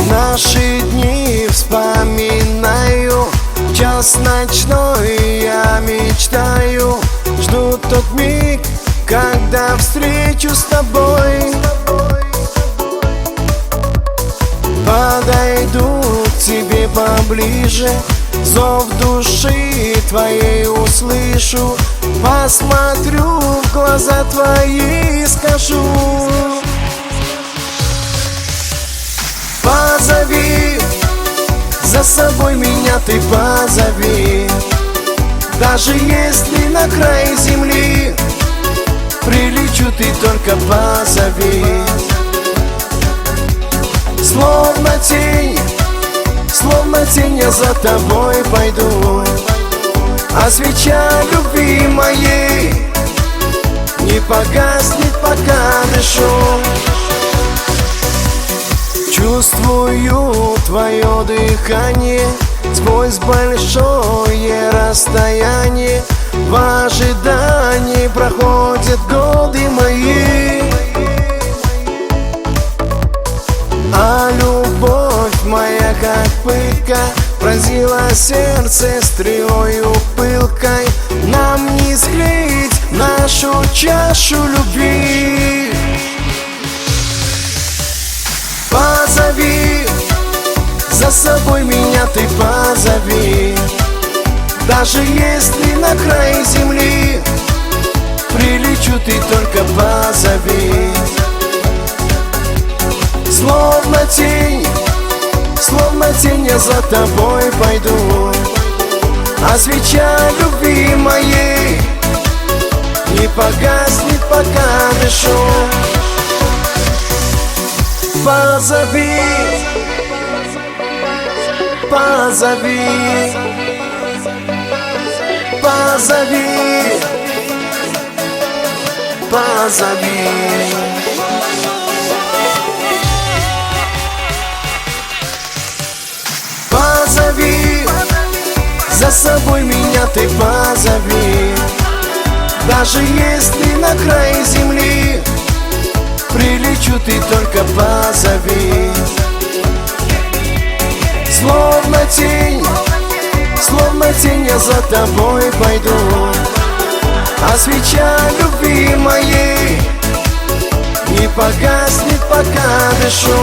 Наши дни вспоминаю, час ночной я мечтаю. Жду тот миг, когда встречу с тобой. Подойду к тебе поближе, зов души твоей услышу. Посмотрю в глаза твои и скажу: позови, за собой меня ты позови. Даже если на край земли прилечу, ты только позови. Словно тень я за тобой пойду, а свеча любви моей не погаснет, пока дышу. Чувствую твое дыхание сквозь большое расстояние. В ожидании проходят годы мои, а любовь моя, как пытка, пронзила сердце стрелою пылкой. Нам не склеить нашу чашу любви. Позови, за собой меня ты позови. Даже если на край земли прилечу, ты только позови. Словно тень я за тобой пойду, а свеча любви моей не погаснет, пока дышу. Позови, позови, позови, позови. Позови, за собой меня ты позови. Даже если на край земли прилечу, ты только позови. Словно тень я за тобой пойду, а свеча любви моей не погаснет, пока дышу.